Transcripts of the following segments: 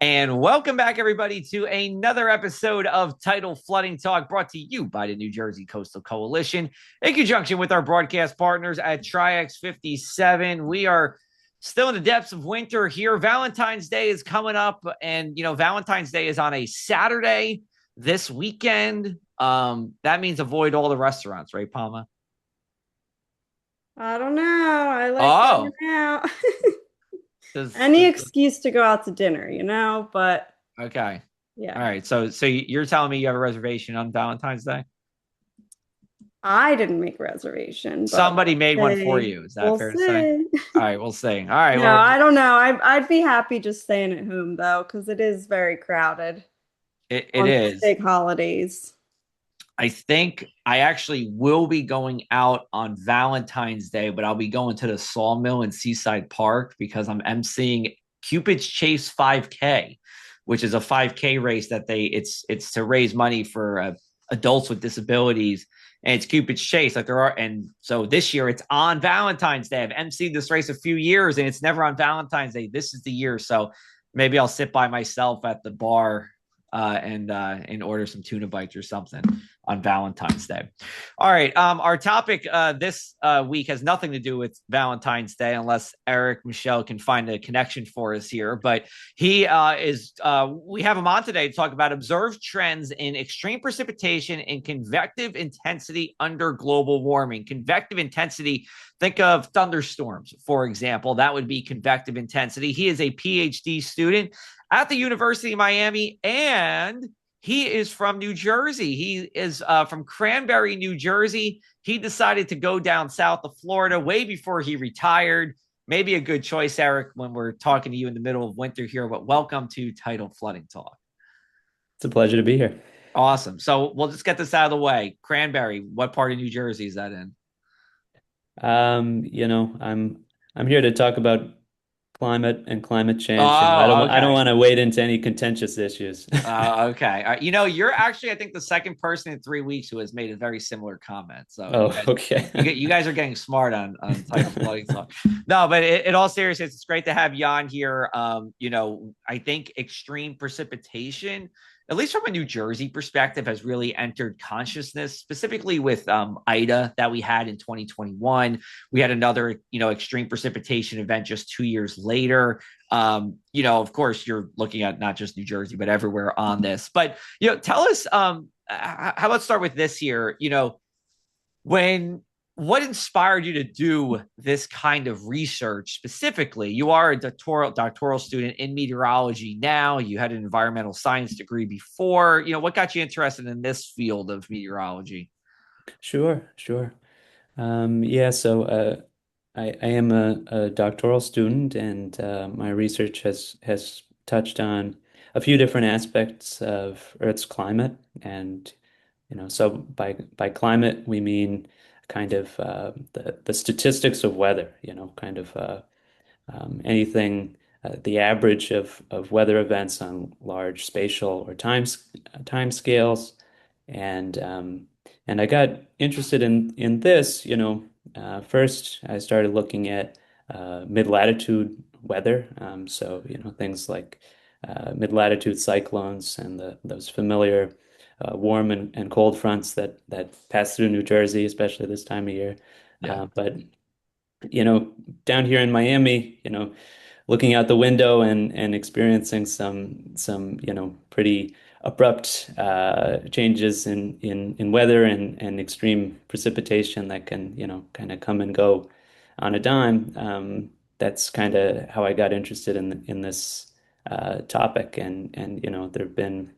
And welcome back, everybody, to another episode of Tidal Flooding Talk, brought to you by the New Jersey Coastal Coalition in conjunction with our broadcast partners at Tri-X 57. We are still in the depths of winter here. Valentine's Day is coming up, and Valentine's Day is on a Saturday this weekend. That means avoid all the restaurants, right, Palma? I don't know. I like going Oh, out. does, Any does excuse to go out to dinner, but okay. All yeah, right. So you're telling me you have a reservation on Valentine's Day? I didn't make a reservation, but Somebody made one for hey, you. Is that we'll fair to say? see. All right, we'll see. All right, No, well, I don't know. I'd be happy just staying at home though, because it is very crowded it on these is. big holidays. I think I actually will be going out on Valentine's Day, but I'll be going to the Sawmill in Seaside Park because I'm emceeing Cupid's Chase 5K, which is a 5K race that it's to raise money for adults with disabilities, and it's Cupid's Chase. Like there are, and so this year it's on Valentine's Day. I've emceed this race a few years, and it's never on Valentine's Day. This is the year, so maybe I'll sit by myself at the bar and order some tuna bites or something on Valentine's Day. All right. Our topic this week has nothing to do with Valentine's Day, unless Eric Mischell can find a connection for us here. But he we have him on today to talk about observed trends in extreme precipitation and convective intensity under global warming. Convective intensity, think of thunderstorms, for example. That would be convective intensity. He is a PhD student at the University of Miami, and he is from New Jersey. He is from Cranberry, New Jersey. He decided to go down south of Florida way before he retired. Maybe a good choice, Eric, when we're talking to you in the middle of winter here, but welcome to Tidal Flooding Talk. It's a pleasure to be here. Awesome. So we'll just get this out of the way. Cranberry, what part of New Jersey is that in? I'm here to talk about climate and climate change. Oh, I don't okay. want to wade into any contentious issues. Okay. You're actually, I think, the second person in 3 weeks who has made a very similar comment. So Oh, okay. you guys are getting smart on Tidal Flooding Talk. No, but in all seriousness, it's great to have you on here. I think extreme precipitation, at least from a New Jersey perspective, has really entered consciousness, specifically with Ida that we had in 2021. We had another, extreme precipitation event just 2 years later. Of course, you're looking at not just New Jersey, but everywhere on this. But, tell us, how about start with this here? When what inspired you to do this kind of research specifically? You are a doctoral student in meteorology now. You had an environmental science degree before. What got you interested in this field of meteorology? Sure, sure. I am a doctoral student, and my research has touched on a few different aspects of Earth's climate. And so by climate we mean kind of the statistics of weather. Kind of anything, the average of weather events on large spatial or time scales. And and I got interested in this. First I started looking at mid-latitude weather. Things like mid-latitude cyclones and those familiar warm and cold fronts that pass through New Jersey, especially this time of year. Yeah. But down here in Miami, looking out the window and experiencing some pretty abrupt changes in weather and extreme precipitation that can kind of come and go on a dime. That's kind of how I got interested in this topic. And there've been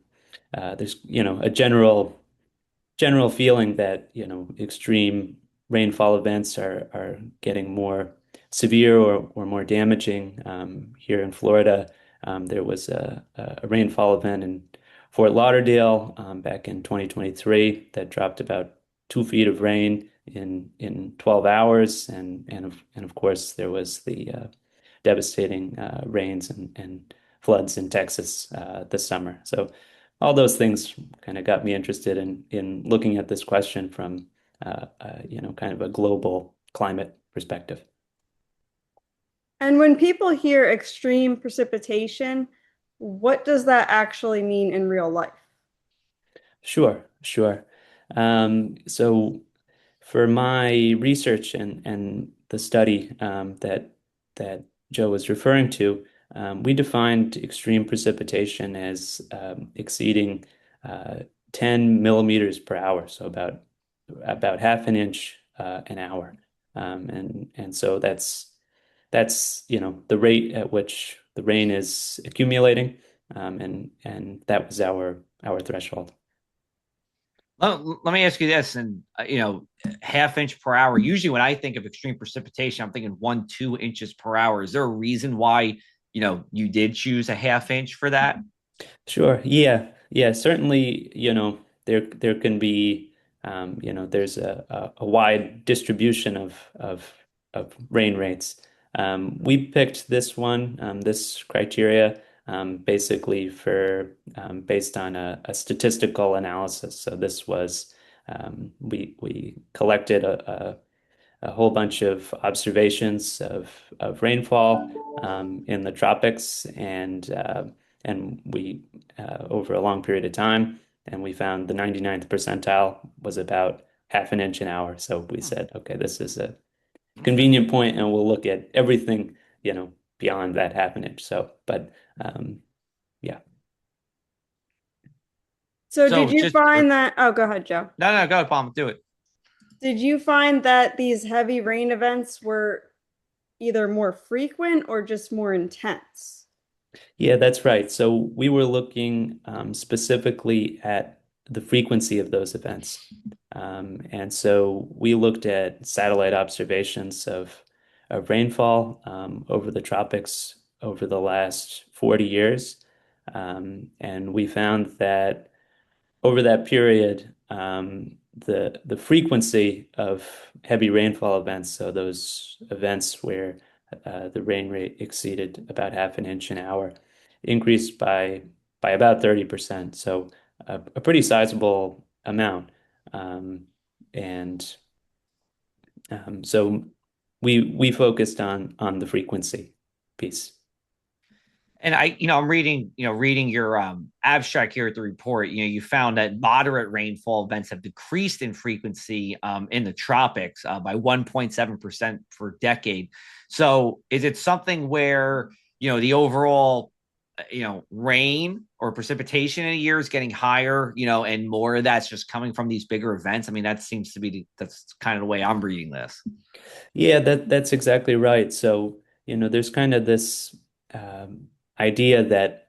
there's a general feeling that extreme rainfall events are getting more severe or more damaging. Here in Florida, there was a rainfall event in Fort Lauderdale back in 2023 that dropped about 2 feet of rain in 12 hours, and of course there was the devastating rains and floods in Texas this summer. So all those things kind of got me interested in looking at this question from kind of a global climate perspective. And when people hear extreme precipitation, What does that actually mean in real life? Sure, sure. So for my research and the study that Joe was referring to, we defined extreme precipitation as exceeding uh, 10 millimeters per hour, so about half an inch an hour, and so that's the rate at which the rain is accumulating, and that was our threshold. Let me ask you this, and half inch per hour. Usually, when I think of extreme precipitation, I'm thinking 1, 2 inches per hour. Is there a reason why you did choose a half inch for that? Sure. Yeah. Yeah. Certainly, there can be, there's a wide distribution of rain rates. We picked this one, this criteria, basically based on a statistical analysis. So this was we collected a whole bunch of observations of rainfall in the tropics, and we over a long period of time, and we found the 99th percentile was about half an inch an hour. So we said, okay, this is a Okay. convenient point, and we'll look at everything, beyond that half an inch. So, but yeah. So did So you just find that? Oh, go ahead, Joe. no, go ahead, Palm, do it. Did you find that these heavy rain events were either more frequent or just more intense? Yeah, that's right. So we were looking specifically at the frequency of those events. And so we looked at satellite observations of rainfall over the tropics over the last 40 years. And we found that over that period, the frequency of heavy rainfall events, so those events where the rain rate exceeded about half an inch an hour, increased by about 30%. So a pretty sizable amount. And so we focused on the frequency piece. And I'm reading your abstract here at the report. You found that moderate rainfall events have decreased in frequency in the tropics by 1.7% per decade. So, is it something where the overall rain or precipitation in a year is getting higher, and more of that's just coming from these bigger events? I mean, that seems to be that's kind of the way I'm reading this. Yeah, that's exactly right. So, there's kind of this um, idea that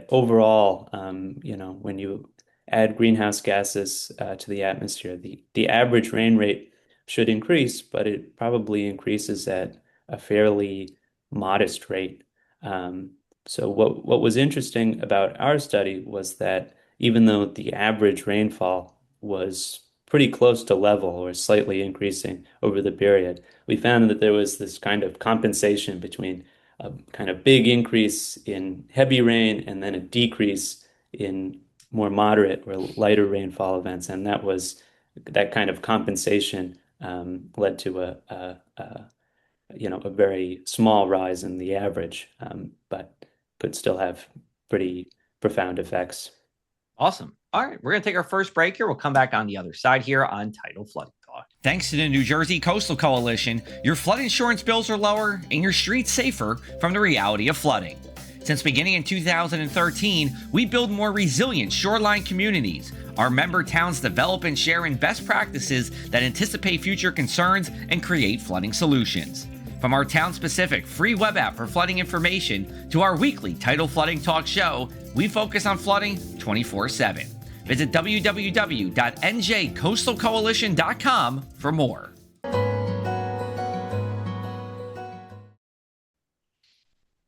overall, when you add greenhouse gases to the atmosphere, the average rain rate should increase, but it probably increases at a fairly modest rate. So what was interesting about our study was that even though the average rainfall was pretty close to level or slightly increasing over the period, we found that there was this kind of compensation between a kind of big increase in heavy rain and then a decrease in more moderate or lighter rainfall events. And that kind of compensation led to a very small rise in the average, but could still have pretty profound effects. Awesome. All right, we're going to take our first break here. We'll come back on the other side here on Tidal Flooding Talk. Thanks to the New Jersey Coastal Coalition, your flood insurance bills are lower and your streets safer from the reality of flooding. Since beginning in 2013, we build more resilient shoreline communities. Our member towns develop and share in best practices that anticipate future concerns and create flooding solutions. From our town-specific free web app for flooding information to our weekly Tidal Flooding Talk show, we focus on flooding 24/7. Visit www.njcoastalcoalition.com for more.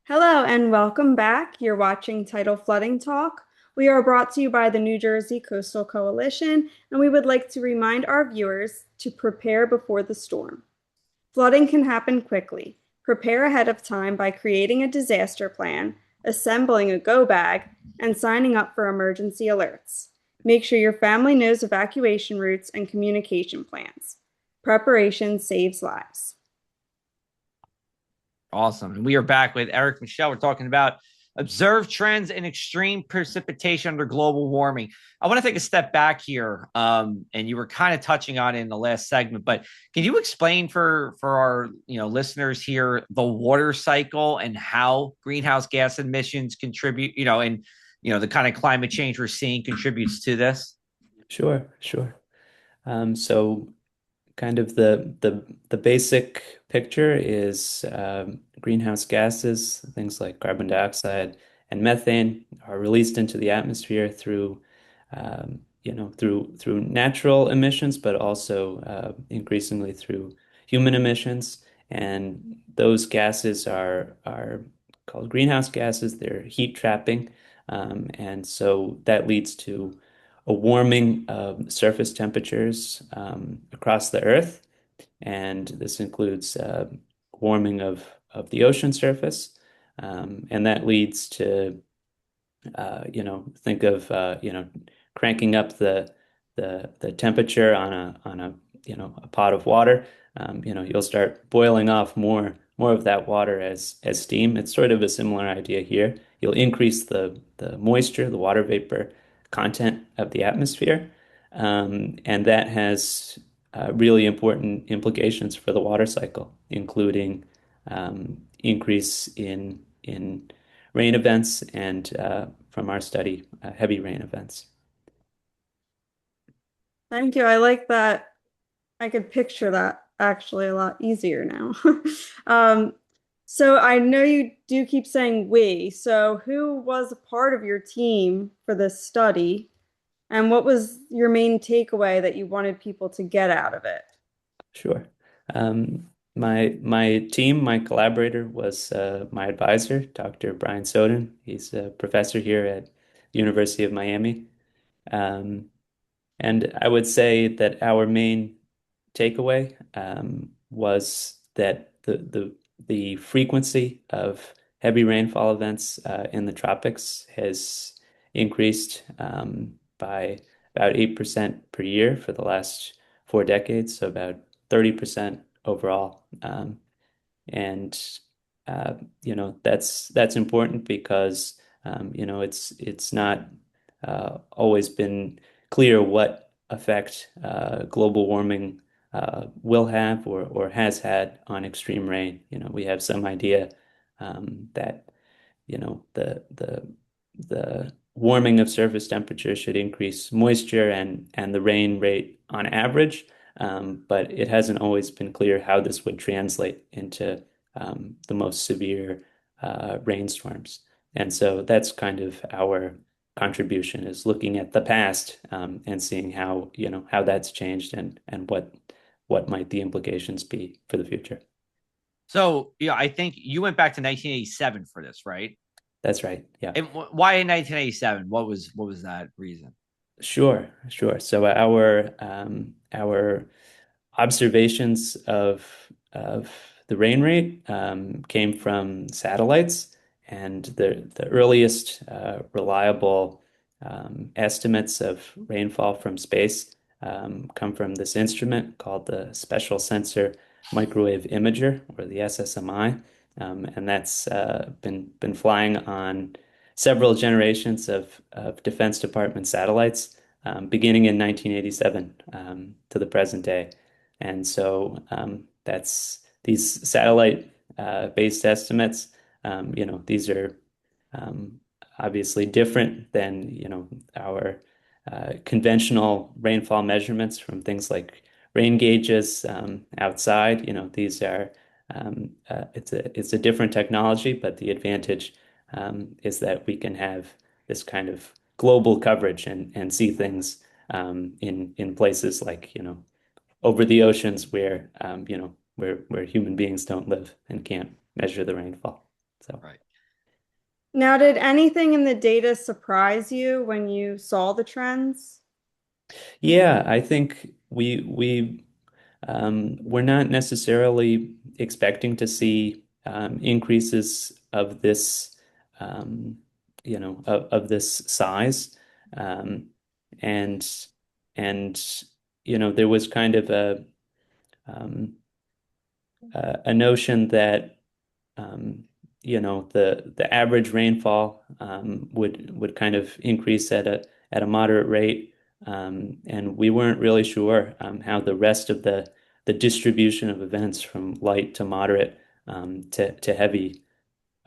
Hello and welcome back. You're watching Tidal Flooding Talk. We are brought to you by the New Jersey Coastal Coalition, and we would like to remind our viewers to prepare before the storm. Flooding can happen quickly. Prepare ahead of time by creating a disaster plan, assembling a go bag, and signing up for emergency alerts. Make sure your family knows evacuation routes and communication plans. Preparation saves lives. Awesome. And we are back with Eric Mischell. We're talking about observe trends in extreme precipitation under global warming. I want to take a step back here, and you were kind of touching on it in the last segment, but can you explain for our listeners here the water cycle and how greenhouse gas emissions contribute, and the kind of climate change we're seeing contributes to this? Sure, sure. So kind of the basic picture is greenhouse gases, things like carbon dioxide and methane, are released into the atmosphere through through natural emissions, but also increasingly through human emissions. And those gases are called greenhouse gases. They're heat trapping, and so that leads to a warming of surface temperatures across the Earth, and this includes warming of the ocean surface, and that leads to think of cranking up the temperature on a a pot of water. You'll start boiling off more of that water as steam. It's sort of a similar idea here. You'll increase the moisture, the water vapor content of the atmosphere, and that has really important implications for the water cycle, including increase in rain events and from our study, heavy rain events. Thank you. I like that. I could picture that actually a lot easier now. Um, so I know you do keep saying we. So who was a part of your team for this study, and what was your main takeaway that you wanted people to get out of it? Sure. My team, my collaborator was my advisor, Dr. Brian Soden. He's a professor here at the University of Miami. Um, and I would say that our main takeaway was that the frequency of heavy rainfall events in the tropics has increased by about 8% per year for the last 4 decades, so about 30% overall. And that's important because it's not always been clear what effect global warming will have or has had on extreme rain. We have some idea that the warming of surface temperature should increase moisture and the rain rate on average, but it hasn't always been clear how this would translate into the most severe rainstorms. And so that's kind of our contribution, is looking at the past and seeing how that's changed and what might the implications be for the future. So, I think you went back to 1987 for this, right? That's right. Yeah. And why in 1987? What was that reason? Sure, sure. So our observations of the rain rate came from satellites, and the earliest reliable estimates of rainfall from space come from this instrument called the Special Sensor Microwave Imager, or the SSMI, and that's been flying on several generations of Defense Department satellites, beginning in 1987 to the present day. And so that's these satellite based estimates. These are obviously different than our conventional rainfall measurements from things like rain gauges outside. These are it's a different technology, but the advantage is that we can have this kind of global coverage and see things in places like over the oceans where where human beings don't live and can't measure the rainfall. So Right. Now, did anything in the data surprise you when you saw the trends? yeah, I think we're not necessarily expecting to see increases of this of this size, um, and and there was kind of um, a notion that the average rainfall would kind of increase at a moderate rate, and we weren't really sure how the rest of the distribution of events from light to moderate to heavy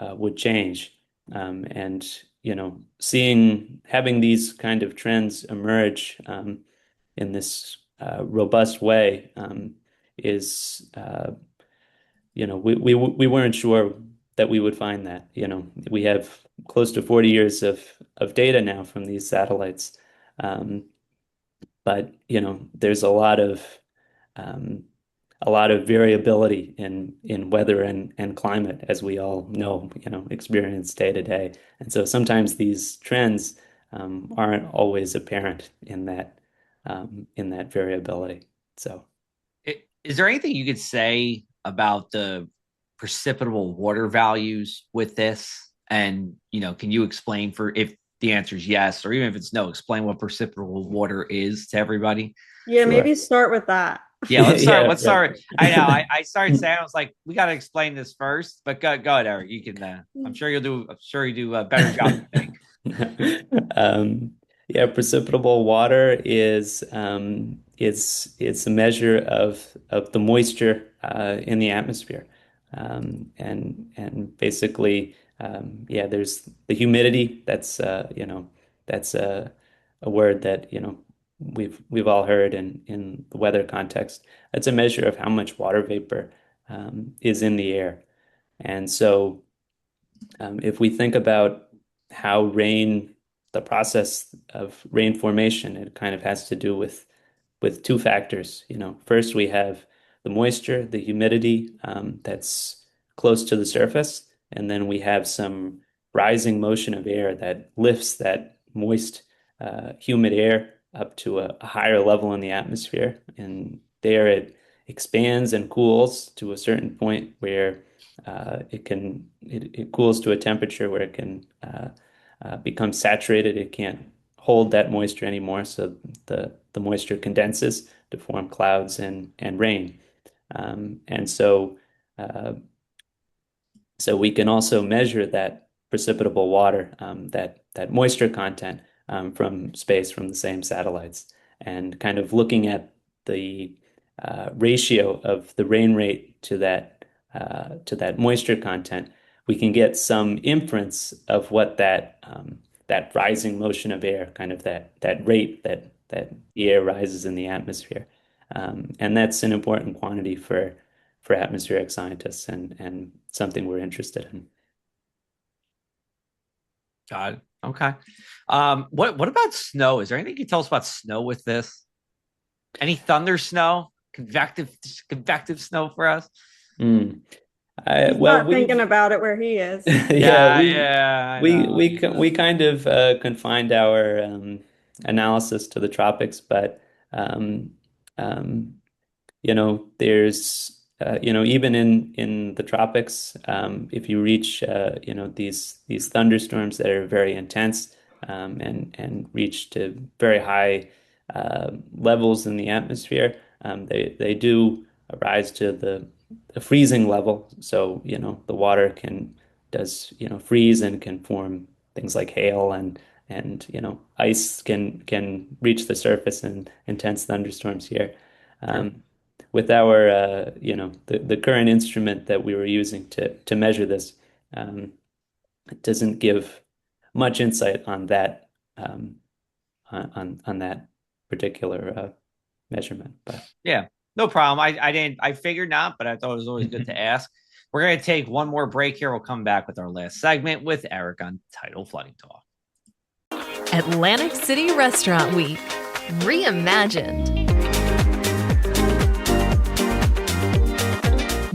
would change. And having these kind of trends emerge in this robust way is we weren't sure that we would find that. We have close to 40 years of data now from these satellites, but there's a lot of variability in weather and climate, as we all know, experience day to day. And so sometimes these trends aren't always apparent in that variability. So, is there anything you could say about the precipitable water values with this? And can you explain, for if the answer is yes, or even if it's no, explain what precipitable water is to everybody? Yeah, Sure. Maybe start with that. Yeah, let's start. Yeah, let's start. I know. I started saying, I was like, we got to explain this first. But go ahead, Eric. You can. I'm sure you do a better job. I think. Yeah, precipitable water is it's a measure of the moisture in the atmosphere, and basically, there's the humidity. That's that's a word that we've all heard in the weather context. It's a measure of how much water vapor is in the air. And so if we think about how the process of rain formation, it kind of has to do with two factors. First we have the moisture, the humidity that's close to the surface, and then we have some rising motion of air that lifts that moist, humid air up to a higher level in the atmosphere. And there it expands and cools to a certain point where it cools to a temperature where it can become saturated. It can't hold that moisture anymore, so the moisture condenses to form clouds and rain. And so we can also measure that precipitable water, that moisture content from space, from the same satellites, and kind of looking at the ratio of the rain rate to that moisture content, we can get some inference of what that rising motion of air, kind of that rate that the air rises in the atmosphere, and that's an important quantity for atmospheric scientists and something we're interested in. Got it. Okay. What about snow? Is there anything you can tell us about snow with this? Any thunder snow, convective snow for us? He's not thinking about it where he is. We kind of confined our analysis to the tropics, but there's even in the tropics, if you reach these thunderstorms that are very intense and reach to very high levels in the atmosphere, they do rise to the freezing level. So the water does freeze and can form things like hail, and ice can reach the surface in intense thunderstorms here. With our the current instrument that we were using to measure this, it doesn't give much insight on that on that particular measurement. But yeah, no problem. I figured not, but I thought it was always good to ask. We're going to take one more break here. We'll come back with our last segment with Eric on Tidal Flooding Talk. Atlantic City Restaurant Week, reimagined.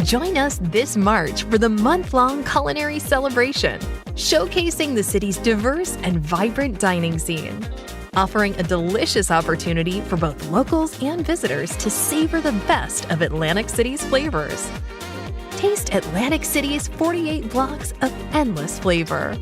Join us this March for the month-long culinary celebration, showcasing the city's diverse and vibrant dining scene, offering a delicious opportunity for both locals and visitors to savor the best of Atlantic City's flavors. Taste Atlantic City's 48 blocks of endless flavor.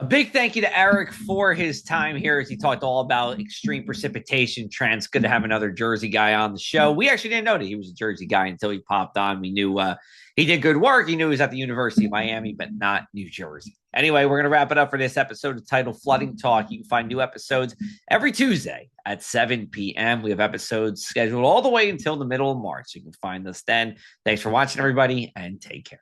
big thank you to Eric for his time here as he talked all about extreme precipitation trends. Good to have another Jersey guy on the show. We actually didn't know that he was a Jersey guy until he popped on. We knew he did good work. He knew he was at the University of Miami, but not New Jersey. Anyway, we're going to wrap it up for this episode of Tidal Flooding Talk. You can find new episodes every Tuesday at 7 p.m. We have episodes scheduled all the way until the middle of March. You can find us then. Thanks for watching, everybody, and take care.